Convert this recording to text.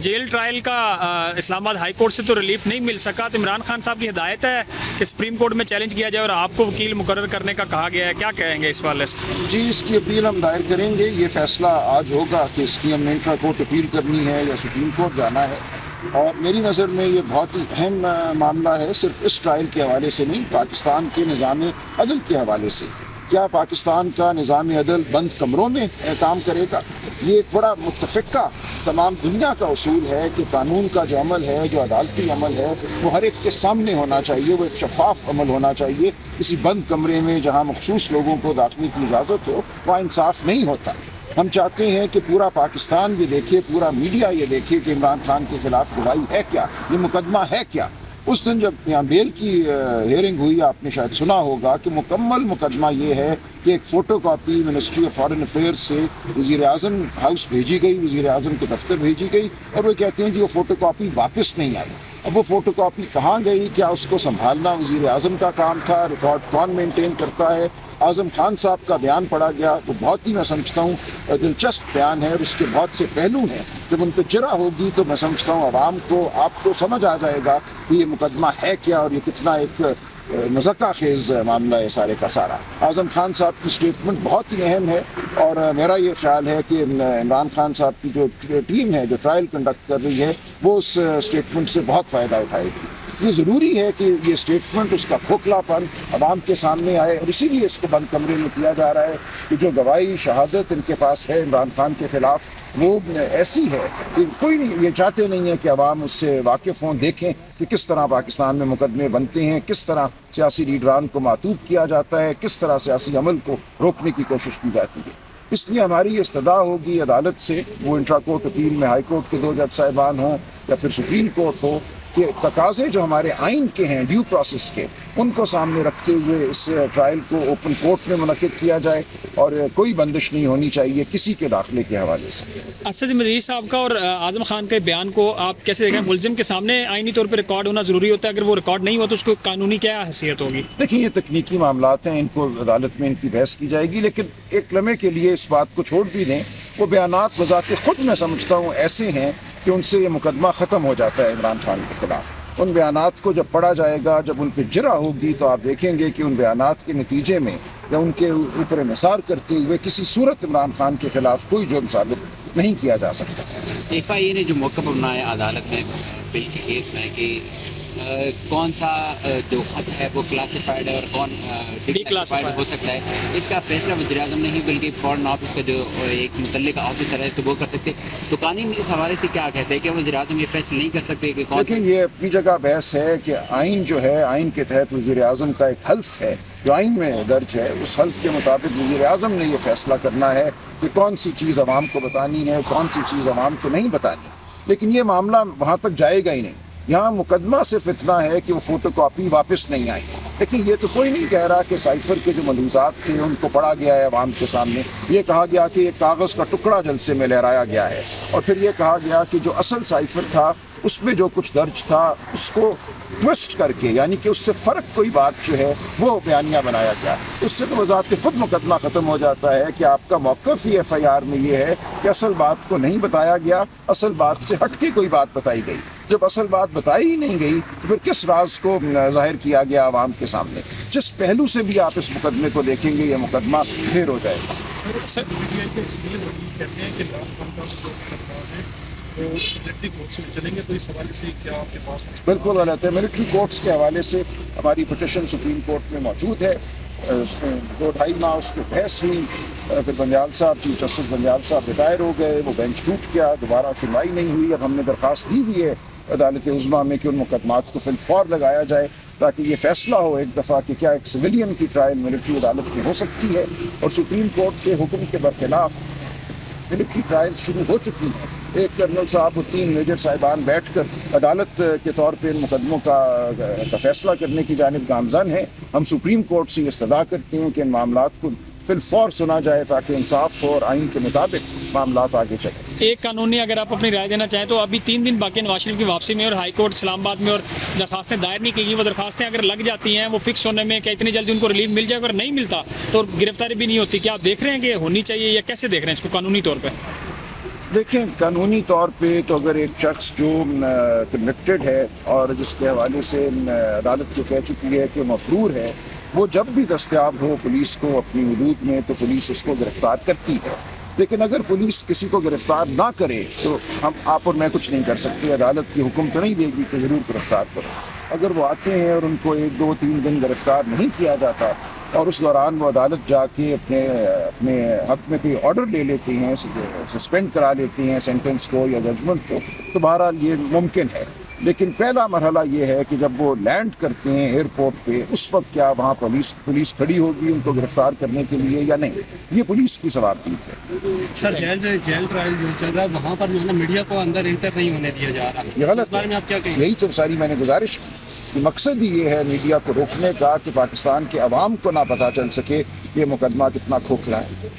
Jail trial का Islamabad high court से तो रिलीफ नहीं मिल सका, तो इमरान खान साहब की हिदायत है कि सुप्रीम कोर्ट में चैलेंज किया जाए और आपको वकील मुकर्रर करने का कहा गया है, क्या कहेंगे इस वाले से? जी, इसकी अपील हम दायर करेंगे। ये फैसला आज होगा कि इसकी हमने इंट्रा कोर्ट अपील करनी है या सुप्रीम कोर्ट जाना है। और मेरी नज़र में ये बहुत ही अहम मामला है, सिर्फ इस ट्रायल के हवाले से नहीं, पाकिस्तान के निज़ाम अदल के हवाले से। क्या पाकिस्तान का निज़ाम अदल बंद कमरों में काम करेगा? ये एक बड़ा मुत्तफ़िका तमाम दुनिया का उसूल है कि कानून का जो अमल है, जो अदालती अमल है, वो हर एक के सामने होना चाहिए, वो एक शफाफ अमल होना चाहिए। किसी बंद कमरे में जहाँ मखसूस लोगों को दाखिले की इजाज़त हो, वहाँ इंसाफ नहीं होता। हम चाहते हैं कि पूरा पाकिस्तान ये देखे, पूरा मीडिया ये देखे कि इमरान खान के खिलाफ गवाही है क्या, ये मुकदमा है क्या। उस दिन जब यहाँ बेल की हियरिंग हुई, आपने शायद सुना होगा कि मुकम्मल मुकदमा ये है कि एक photo copy ministry of foreign affairs से वज़ीर-ए-आज़म हाउस भेजी गई, वज़ीर-ए-आज़म के दफ्तर भेजी गई, और वो कहते हैं कि वो फ़ोटो कापी वापस नहीं आई। अब वो फ़ोटो कापी कहाँ गई, क्या उसको संभालना वज़ीर-ए-आज़म का काम था, रिकॉर्ड कौन मेंटेन करता है? आज़म खान साहब का बयान पढ़ा गया, वो बहुत ही मैं समझता हूँ दिलचस्प बयान है, और इसके बहुत से पहलू हैं। जब उन पर जरा होगी तो मैं समझता हूँ आवाम को, आपको समझ आ जाएगा कि ये मुकदमा है क्या और ये कितना एक मज़क्का खेज़ मामला है सारे का सारा। आज़म खान साहब की स्टेटमेंट बहुत ही अहम है, और मेरा ये ख्याल है कि इमरान खान साहब की जो टीम है जो ट्रायल कंडक्ट कर रही है, वो उस स्टेटमेंट से बहुत फ़ायदा उठाएगी। ये ज़रूरी है कि ये स्टेटमेंट, उसका खोखलापन आवाम के सामने आए, और इसीलिए इसको बंद कमरे में किया जा रहा है कि जो गवाही शहादत इनके पास है इमरान खान के ख़िलाफ़, वो ऐसी है कि कोई नहीं, ये चाहते नहीं है कि आवाम उससे वाकिफ़ हों, देखें कि किस तरह पाकिस्तान में मुकदमे बनते हैं, किस तरह सियासी लीडरान को मातूब किया जाता है, किस तरह सियासी अमल को रोकने की कोशिश की जाती है। इसलिए हमारी इस्तदा होगी अदालत से, वो इंट्रा कोर्ट अपील में हाई कोर्ट के 2 जज साहिबान हों या फिर सुप्रीम कोर्ट हो, कि तकाज़े जो हमारे आइन के हैं, ड्यू प्रोसेस के, उनको सामने रखते हुए इस ट्रायल को ओपन कोर्ट में मुनक़िद किया जाए, और कोई बंदिश नहीं होनी चाहिए किसी के दाखिले के हवाले से। असद मजीद साहब का और आज़म खान के बयान को आप कैसे देखें? मुलजिम के सामने आइनी तौर पर रिकॉर्ड होना ज़रूरी होता है, अगर वो रिकॉर्ड नहीं हुआ तो उसको कानूनी क्या हैसियत होगी? देखिए, ये तकनीकी मामलात हैं, इनको अदालत में इनकी बहस की जाएगी, लेकिन एक लम्हे के लिए इस बात को छोड़ भी दें, वो बयानात बज़ाते ख़ुद मैं समझता हूँ ऐसे हैं कि उनसे ये मुकदमा ख़त्म हो जाता है इमरान खान के ख़िलाफ़। उन बयानात को जब पढ़ा जाएगा, जब उन पर जरा होगी, तो आप देखेंगे कि उन बयानात के नतीजे में या उनके ऊपर निसार करते हुए किसी सूरत इमरान खान के ख़िलाफ़ कोई जुर्म साबित नहीं किया जा सकता। FIA ने जो मौक़िफ़ बनाया अदालत में बिल के केस में कि कौन सा जो खत है वो क्लासिफाइड है और कौन डिक्लासिफाइड हो सकता है, इसका फैसला वज़ीर-ए-आज़म नहीं बल्कि फॉरेन ऑफिस का जो एक मुतल्लिका ऑफिसर है तो वो कर सकते। तो कानून इस हवाले से क्या कहते हैं कि वज़ीर-ए-आज़म ये फैसला नहीं कर सकते कि कौन? लेकिन ये अपनी जगह बहस है कि आइन जो है, आइन के तहत वज़ीर-ए-आज़म का एक हल्फ है जो आइन में दर्ज है, उस हल्फ के मुताबिक वज़ीर-ए-आज़म ने ये फैसला करना है कि कौन सी चीज़ अवाम को बतानी है, कौन सी चीज़ अवाम को नहीं बतानी। लेकिन ये मामला वहाँ तक जाएगा ही नहीं। यहाँ मुकदमा सिर्फ इतना है कि वो फ़ोटो कापी वापस नहीं आई। लेकिन ये तो कोई नहीं कह रहा कि साइफ़र के जो मलूज़ात थे उनको पढ़ा गया है अवाम के सामने। ये कहा गया कि एक कागज़ का टुकड़ा जलसे में लहराया गया है, और फिर ये कहा गया कि जो असल साइफ़र था उसमें जो कुछ दर्ज था उसको ट्विस्ट करके, यानी कि उससे फ़र्क कोई बात जो है वो बयानिया बनाया गया। उससे तो वज़ात खुद मुकदमा ख़त्म हो जाता है कि आपका मौक़िफ़ ही FIR में ये है कि असल बात को नहीं बताया गया, असल बात से हट के कोई बात बताई गई। जब असल बात बताई ही नहीं गई तो फिर किस राज को ज़ाहिर किया गया आवाम के सामने? जिस पहलू से भी आप इस मुकदमे को देखेंगे, ये मुकदमा ढेर हो जाएगा। बिल्कुल गलत है। मिलिट्री कोर्ट्स के हवाले से हमारी पिटिशन सुप्रीम कोर्ट में मौजूद है। 2-2.5 माह उस पर बहस हुई, फिर बंदियाल साहब, चीफ जस्टिस बंदियाल साहब रिटायर हो गए, वो बेंच टूट गया, दोबारा सुनवाई नहीं हुई। अब हमने दरख्वास्त दी हुई है अदालत उज़्मा में कि उन मुकदमात को फिलफौर लगाया जाए, ताकि ये फैसला हो एक दफ़ा कि क्या एक सिविलियन की ट्रायल मिलिट्री अदालत में हो सकती है। और सुप्रीम कोर्ट के हुक्म के बरखिलाफ मिलिट्री ट्रायल शुरू हो चुकी है। एक कर्नल साहब और 3 मेजर साहिबान बैठकर अदालत के तौर पे इन मुकदमों का फैसला करने की जानिब गामज़न है। हम सुप्रीम कोर्ट से इस्तदा करते हैं कि इन मामलात को फिलफौर सुना जाए ताकि इंसाफ हो और आइन के मुताबिक मामलात आगे चले। एक कानूनी अगर आप अपनी राय देना चाहें तो अभी 3 दिन बाकी नवाज शरीफ की वापसी में और हाई कोर्ट इस्लामाबाद में और दरखास्तें दायर नहीं की गई। वो दरखास्तें अगर लग जाती हैं वो फिक्स होने में क्या इतनी जल्दी उनको रिलीफ मिल जाए? अगर नहीं मिलता तो गिरफ्तारी भी नहीं होती। क्या आप देख रहे हैं कि होनी चाहिए या कैसे देख रहे हैं इसको कानूनी तौर पर? دیکھیں قانونی طور پہ تو اگر ایک شخص جو کنوکٹڈ ہے اور جس کے حوالے سے عدالت کو کہہ چکی ہے کہ مفرور ہے، وہ جب بھی دستیاب ہو پولیس کو اپنی حدود میں تو پولیس اس کو گرفتار کرتی ہے. لیکن اگر پولیس کسی کو گرفتار نہ کرے تو آپ اور میں کچھ نہیں کر سکتے. عدالت کی حکم تو نہیں دے گی کہ ضرور گرفتار کرو. اگر وہ آتے ہیں اور ان کو 1 2 3 دن گرفتار نہیں کیا جاتا اور اس دوران وہ عدالت جا کے اپنے حق میں کوئی آرڈر لے لیتی ہیں، سسپینڈ کرا لیتی ہیں سینٹنس کو یا ججمنٹ کو، تو بہرحال یہ ممکن ہے. لیکن پہلا مرحلہ یہ ہے کہ جب وہ لینڈ کرتے ہیں ایئرپورٹ پہ، اس وقت کیا وہاں پولیس کھڑی ہوگی ان کو گرفتار کرنے کے لیے یا نہیں، یہ پولیس کی ثوابدید ہے. سر جیل ٹرائل جو چل رہا ہے وہاں پر جو ہے نا میڈیا کو اندر انٹر نہیں ہونے دیا جا رہا. یہ غلط اس بارے میں آپ کیا کہیں؟ یہی تو ساری میں نے گزارش کی. مقصد ہی یہ ہے میڈیا کو روکنے کا کہ پاکستان کے عوام کو نہ پتہ چل سکے کہ یہ مقدمہ کتنا کھوکھلا ہے.